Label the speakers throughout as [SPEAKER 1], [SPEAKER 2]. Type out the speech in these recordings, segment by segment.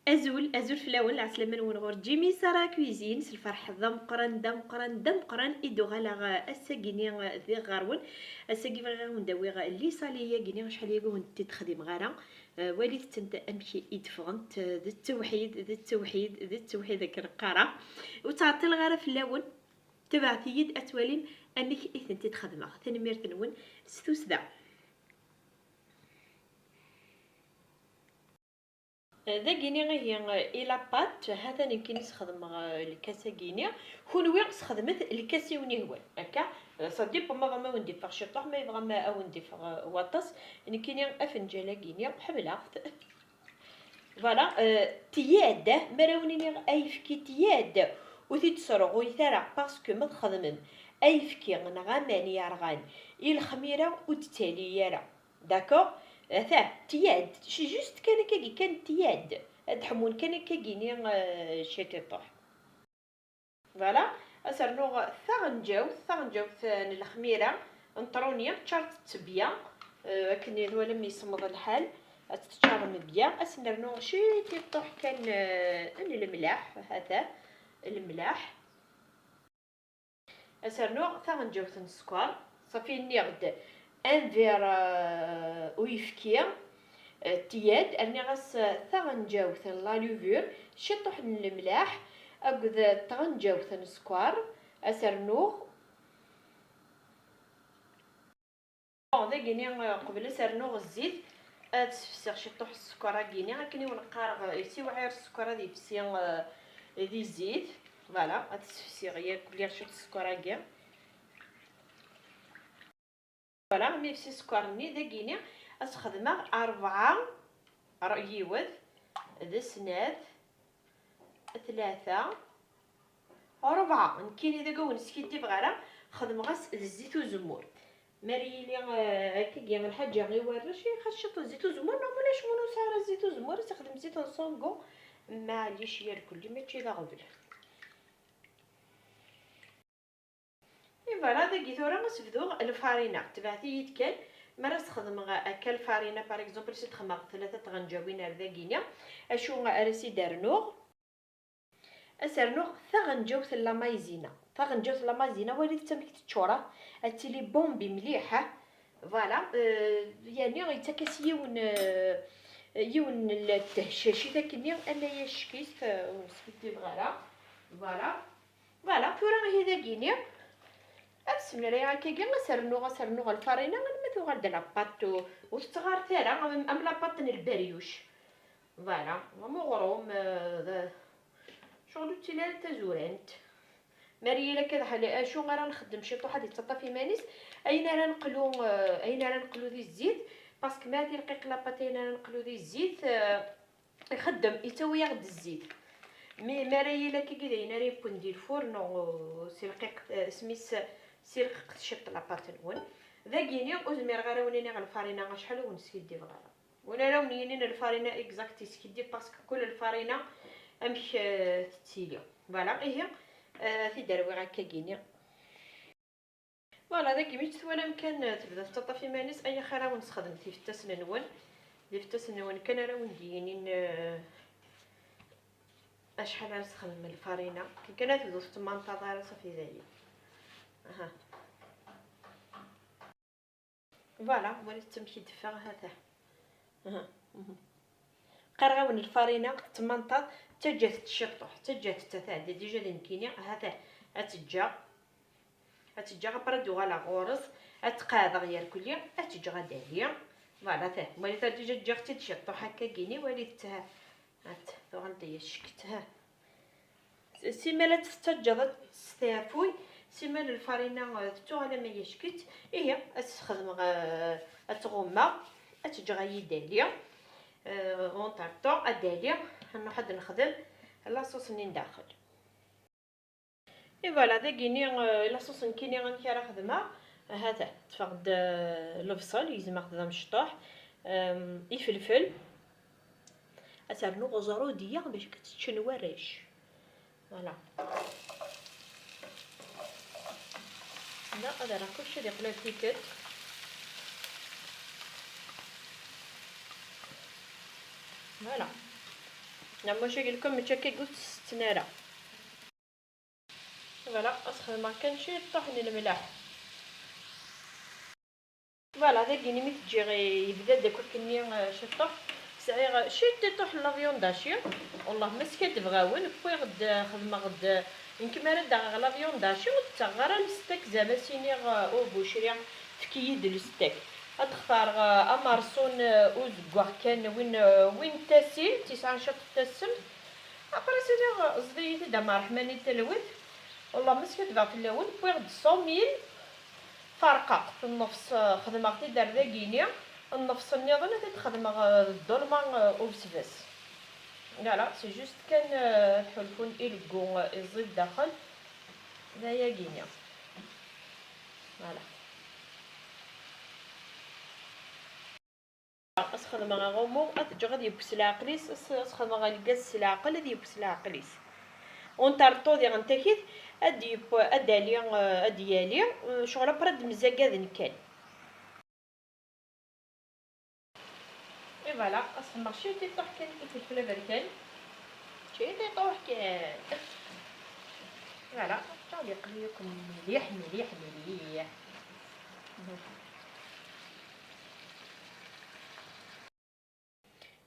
[SPEAKER 1] ازول فلاون العسلامه ونغور جيمي سارا كويزين الفرح دم قران ادو غالا اساكيني ذي غارون اساكي فغا ونداوي لي صاليه كيني شحال يقول انت تخدم غارا وليت تنت امشي يدفغنت ذي التوحيد ذاك القرا وتعطي الغارة فلاون تبعثي يد اتوالين انك انت تخدمها ثاني ميرتنون ستوسدا ذاكيني هي إلا بات هذا يمكن نستخدم الكاسة كينيا كونوي استخدمت الكاسي ونهوان هكا صديق ما وندي فغ شطح ما يبغى ما او ندي فغ واطس يمكن افنجاله كينيا حبلها فوالا تياد مراونيني ايفكي تياد وتيتسرغ ويثارع باسكو ما تخدمن ايفكي نغاماني يارغان الخميره وتتالي يارا داكور ثا تياد شي جوست كان تياد هاد حمون كان كاكيني شيتي طوح فوالا اسرنو ثغنجاو الخميره نطرونيا تشارت تبيا كني ولا ما يصمد الحال تتشارم بيا اسنرنو شيتي طوح كان الملاح هذا الملاح اسرنو ثغنجاو السكر صافي نيغد ان فير ويفكيا تياد اني غاس ثغنجاو لا لوفور شي طوح الملاح اكد تغنجاو السكر اسرنو ذاكيني قبل سرنو الزيت تفسير شي طوح السكر كيني هاكني ونقارغ يسي وعير السكر هذه فسي ذي الزيت فوالا تفسير غير كلي شويه السكر كاع فوالا مي فسي سكرني ذاكيني استخدمها 4 رأيوث ذا سنات 3 4 نكيني ذاك ونسكيتي بغيره خدم غاس الزيت وزمور مريلي هكا كاع الحاجه غير ورشي خشط الزيت وزمور نعملوش منو ساره الزيت وزمور استخدم زيت نصونغو معليش يركل لي ماشي لا غبل اي فوالا داكي ثورا غنسبدو الفارينه تبعتي يتكال مرة تخدم هكا الفارينه باغ اكزومبل سي تخمر 3 غنجاوين هرداكينيا اشو راسي دارنوغ اسرنوغ ثغنجاوث لا مايزينا ثغنجاوث لا مايزينا وليت تمك تشورا اتيلي بومبي مليحه فوالا يعني غيتكاس يون التهشاشي ذاكني انايا شكيت ونسكتي بغالا فوالا فورا هي ذاكيني بسم الله هكا كاع غسرنوغ الفارينه غنمثو غاد لاباط وتتغار ثارا ام لاباط البريوش فوالا مغروم شغل تيلا تزورنت مريلا كذا حالي شو غير نخدم شي طوحه ديال الطافي مانيس اين راه نقلو ذي الزيت باسكو ما دير رقيق لاباطين راه نقلو ذي الزيت يخدم يتوي ياخد الزيت مي مريلا كي كداينا راه يكون ديال الفرن سي رقيق سميس سي رقيق تشط لاباط نون ذاكيني وزمير غير ونيني غير الفارينه شحال ونسكيدي بغالا وانا راه ونيني الفارينه اكزاكت سكيدي باسكو كل الفارينه امش تتسيليو فوالا هي في دروي هكا كيني فوالا داك ميت وانا مكان تبدا تطفي مانيس اي خير ونستخدم في التسنون ديال التسنون كان راه وندينين اشحال نستخدم الفارينه كي كانت تبدا في المنطقه صافي زايد فوالا وليت تمشي دفا هذا قرغاون الفارينه تمنطط تجات تشطح تجات تتعدى ديجا لنكيني هذا هتجا بردو على غورس اتقاضى غير كليا اتجا داليا فوالا تا وليت ديجا جاختي تشطح هكا كيني وليت هات غنطيا شكتها سيما لا تستجد تستافوي سيما الفارينه تتو على ما يشكت هي استخدم اتغمى اتجا داليا غونطارطو اداليا نوحد نخدم لاصوص منين داخل اي فوالا داكيني لاصوص نكيني غنكي راه خدمه هذا تفقد البصل يلزم خدام مشطوح الفلفل اسرنو غزروديه باش كتشنوا ريش فوالا لا هذا راه كلشي ديال بلاستيكات فوالا نعم واش قال لكم متشكي قلت 6 ناره. فوالا اسخدم كان شي طحن الملاح. فوالا هذا كيني مي تجي يبدا داك كني شطح سعي شي تطيح لافيون داشي والله ما سكت بغاون بوي غد خدمه غد يمكن ما رد على لافيون داشي وتغرى الستيك زعما سيني او بوشري تكيد الستيك تختار امارسون اوزكوار كان وين تاسيل 9 شط تاسم ابري سيدي زديتي دما رحماني تلوث والله ما سكت بغا في الاول بوي غد 100 فرقة في النفس خدمة غتي دار داكينيا النفس النظام تخدم الظلمة وبسباس لا سي جوست كان الحلفون إلكو يزيد داخل دايا كينيا فوالا اسخدم غومو اتجي غادي يبكس العقليس اسخدم غالكاس العقل غادي يبكس العقليس اونطارطو دي غنتاكيت ادي ادالي اديالي شغل برد مزاكا كان اي فوالا اسخدم شي تيطوح كان الفلفل بركان شي تيطوح كان فوالا غادي يقليكم مليح مليح مليح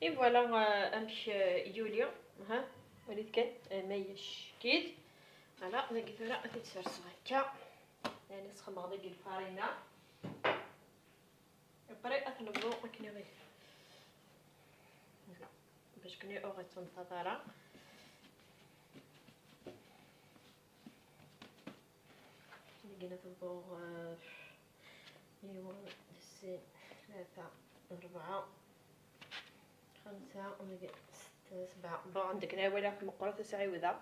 [SPEAKER 1] اي فوالا امشي يوليا ها وليت كان مايش كيد فوالا لقيت ورا تتسرس هكا يعني سخن غادي الفارينه بري اطلبو كنا غير باش كني اوغي تنتظر لقينا طبوغ ايوا دسين 3 4 5 ونلقى 6 7 بون عندك هنا ولا مقرة تسعي وذا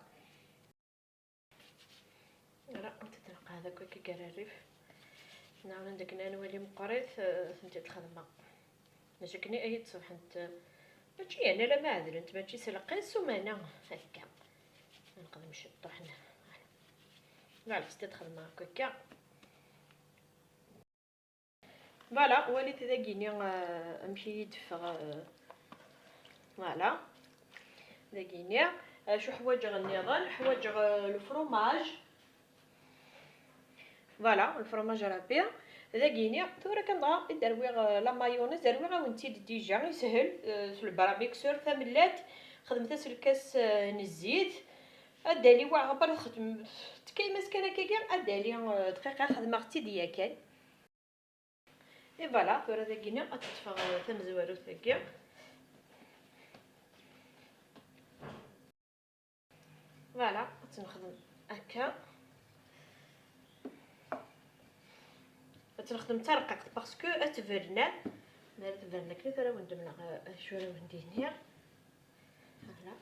[SPEAKER 1] لا تتلقى هذاك كي قراريف نعم عندك هنا نولي مقريت انت تخدم ماشي كني اي تصبح انت ماشي انا لا معذر انت ماشي سلقيس ومانا هكا نقدر نمشي طحنا لا بس تخدم هكا فوالا وليت داكيني امشي يدفغ فوالا داكيني شو حوايج غنيضان حوايج الفرomage فوالا الفرomage رابي داكيني ثورا كنبغى ندير لا مايونيز درويغ وانتي ديجا يسهل في الباراميكسور ثملات خدمتها الكاس نزيد ادالي واع غبر خدم تكاي مسكنه كيكا ادالي دقيقه خدمه اختي دياكال اي فوالا ثورا داكيني غتطفى تمزوارو ثاكيا فوالا تنخدم هكا تنخدم ترقق باسكو اتفرنا نار تفرنا كلي ثرا وندمنا شويه وندي هنا فوالا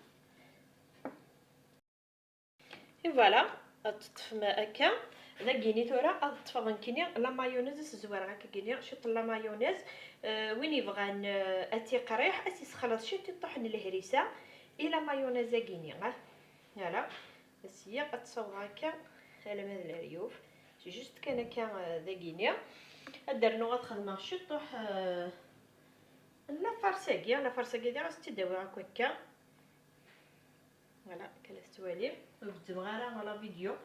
[SPEAKER 1] اي فوالا تطفى هكا داكيني ثورا تطفى غنكيني لا مايونيز زوار هكا كيني شط لا مايونيز وين يبغى اتي قريح اتي سخلط شي طحن الهريسه الى مايونيز كيني فوالا بس هي غتصور هكا على هذا الريوف سي جوست كان هكا داكينيا درنو غتخدم شي طوح لا فرساكيه ديال غتداوي هكا فوالا كلا استوالي وبدو غير على فيديو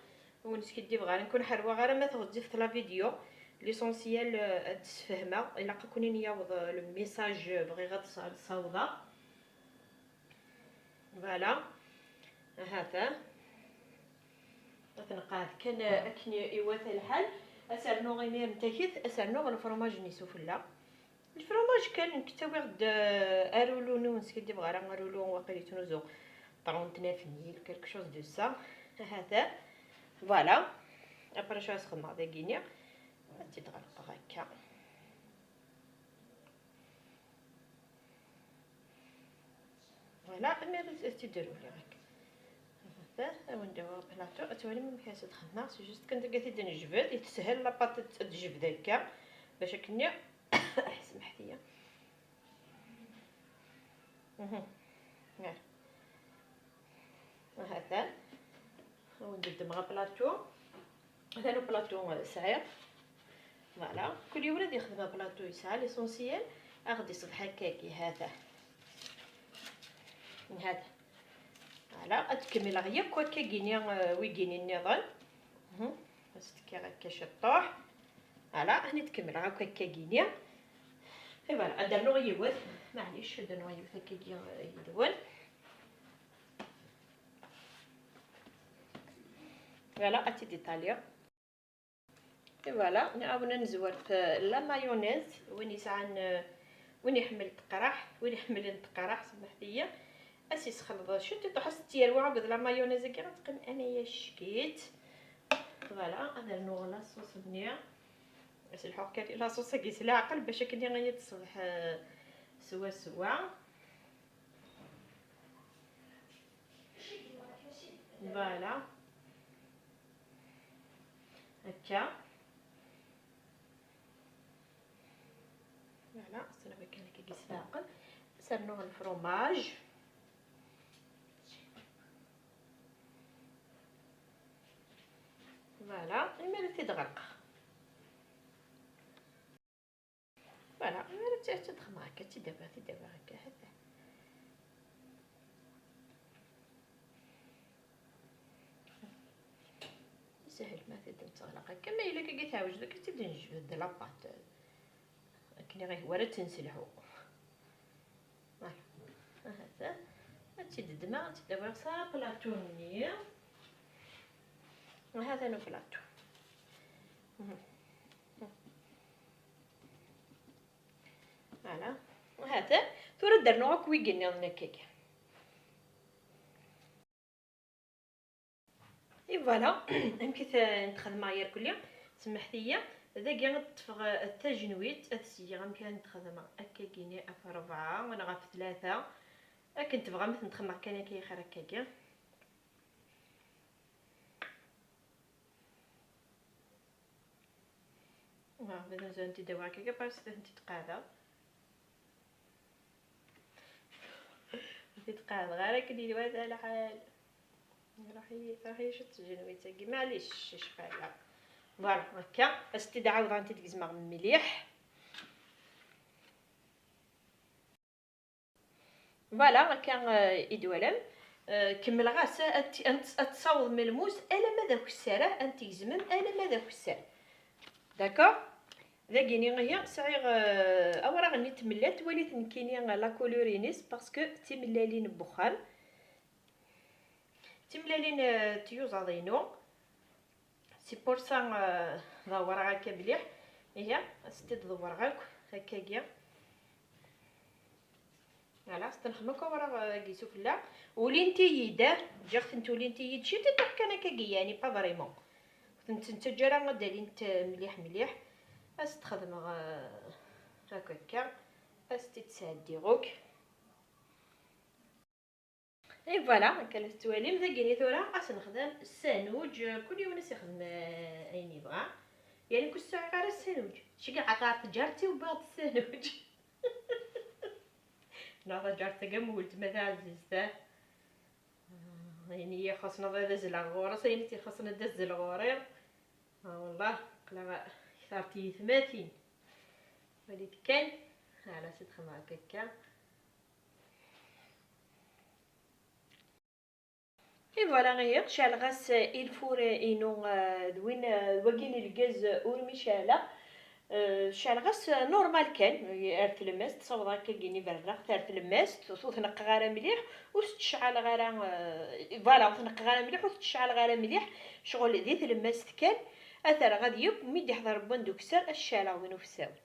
[SPEAKER 1] ونس كدي بغا نكون حروه غير ما تغدي في لا فيديو ليسونسيال تفهمها الا كوني نياوض لو ميساج بغي غتصاوبها فوالا هذا تنقاد كان اكني ايوات الحال اسرنو غير نتاكيد اسرنو الفرماج نيسو فلا الفرماج كان كتاوي غد ارولو نونس كدي بغا راه ارولو واقيلتو نوزو 39 ميل كلك شوز دو سا هذا فوالا ابري شو اسخدم هذا كينيا تيتغلق هكا فوالا مي تيديروا لي هكا ونديرو بلاطو توالي من كاس تخدم سي جوست كنت قالت لي نجبد يتسهل لاباط تجبد هكا باش كني سمحت لي هذا وندير مع بلاطو هذا بلاطو صغير فوالا كل ولد يخدم بلاطو يسعى ليسونسيال غادي يصبح هكاكي هذا فوالا تكمل غير كوكا كينيا ويكيني النظام استكي هكا شطوح. فوالا هاني تكمل هكا كينيا. اي فوالا درنا غيوت معليش درنا غيوت هكا يدون. فوالا اتي ديطاليا. اي فوالا نعاود نزور في لا مايونيز وين يسعى وين يحمل التقراح وين يحمل التقراح سمحتيا اسي سخلط شتي تحس تيروع قد لا مايونيز كي غتقن انايا شكيت. فوالا انا نو لا صوص بنيه باش الحق كاري لا صوص كيس العقل باش كني غادي تصبح سوا فوالا هكا. فوالا صراحه كان كيس العقل سرنوه الفرomage. فوالا الماء تيدغرق. فوالا الماء تضخم هكا تيدابا هكا هذا سهل ما تبدا تغلق هكا. ما الا كي تعوج داك تبدا نجبد لاباط كني غير هو راه تنسلحو. فوالا هذا تيددما تدابا صافي بلاطوني وهذا نو بلاطو. فوالا وهذا ثورة درنوها كويكيني عندنا كيكه. اي فوالا يمكن نتخدم معايا كل سمحتيا هذا كاع نطفغ التجنويت اسيا يمكن نتخدم هكا كيني في 4 وانا غا في 3 كنت تبغى مثل نتخمر كان كي خير هكا كاع. بدا زين انت دوا هكا باش انت تقادا تتقاد غير كدير هذا الحال راهي شت الجنويت كي معليش شفايا. فوالا هكا استي عاود انت تكزما مليح. فوالا هكا يدولم كمل غاس تصاوض من الموس الا ما داك الساره انت يزمم الا ما داك الساره داكوغ. ذاكيني غيا صعيغ اولا غني تملات وليت نكيني لا كولورينيس باسكو تيملالين بخار تيملالين تيوزاضينو سي بور سا ضوّر هكا مليح. هي ستي تدور هكاكيا. فوالا ستنخمك ورا كيسو فلا ولين تييدا جاك نتو لين تييد شي تضحك انا كاكي يعني با فريمون انت جرا غدالين مليح استخدم هكاكا استي تسادي غوك. اي فوالا هكا التواليم ذاكيني ثورا نخدم السانوج كل يوم ناس يخدم اين يبغى يعني كل ساعه غير السانوج شي كاع عقارت جارتي وباغ السانوج ناضا جارتي كاع مولت ما عزيزته يعني خاصنا داز الغوره سينتي خاصنا داز الغورير والله قلا كثرتي 30 وليت كان على سيد خما هكاكا. اي فوالا غير شعل غاس الفور انو دوين وكين الغاز اور مشاله شعل غاس نورمال كان ارث الماس تصاوب هكا كيني برا ثارث الماس تنق غير مليح وتشعل غير فوالا تنق غير مليح وتشعل غير مليح شغل ديت الماس كان اثر غادي يب ميدي يحضر بندوك سر الشاله وينو في الساون.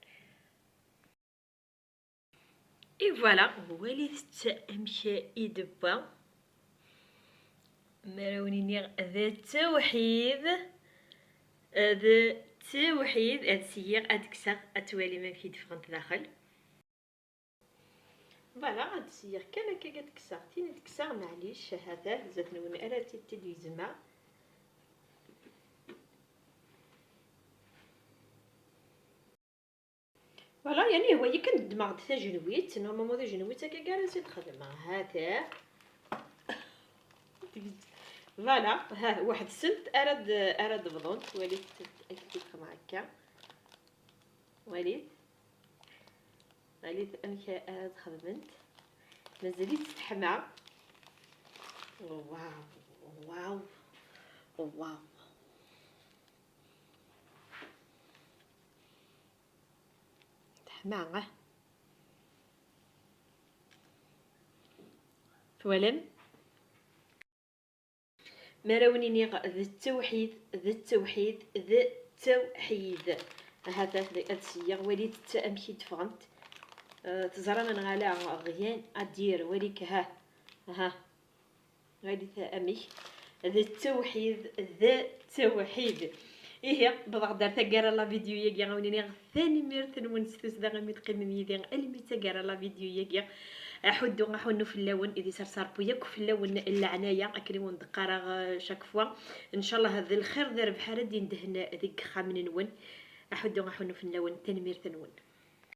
[SPEAKER 1] اي فوالا وليت امشى يدبا مراونيني ذا التوحيد هذا التوحيد هاد السياق ادكسا اتوالي ما كيد فغنت داخل. فوالا هاد السياق كان هكا كتكسا تيني تكسا معليش هذا زات نون الا تيدي زما. فوالا يعني هو يمكن الدماغ تاع جنويت نورمالمون تاع جنويت هكا كاع نسيت نخدم هذا فوالا ها واحد السنت اراد بضون وليت تدخل هكا وليت انك اراد خدمت مازاليت تحمى واو واو واو. تحماقه فولن مراونيني ذا التوحيد ذا التوحيد ذا التوحيد. هذا السيا وليد تأمشي تفغنت تزرنا نغالا غيان أدير وليك ها غادي تأمش ذا التوحيد ذا التوحيد. إيه بغدار تقرا لا فيديو ياكي غاونيني ثاني ميرت نونستوس دا غامي تقيم ميدي المي تقرا لا فيديو ياكي احدو غاحونو في اللون اذا صار بوياك في اللون الا عنايا اكريمون دقارا شاك فوا ان شاء الله هذا الخير دار بحال دي ندهن ذيك خامن نون احدو غاحونو في اللون ثاني ميرت نون.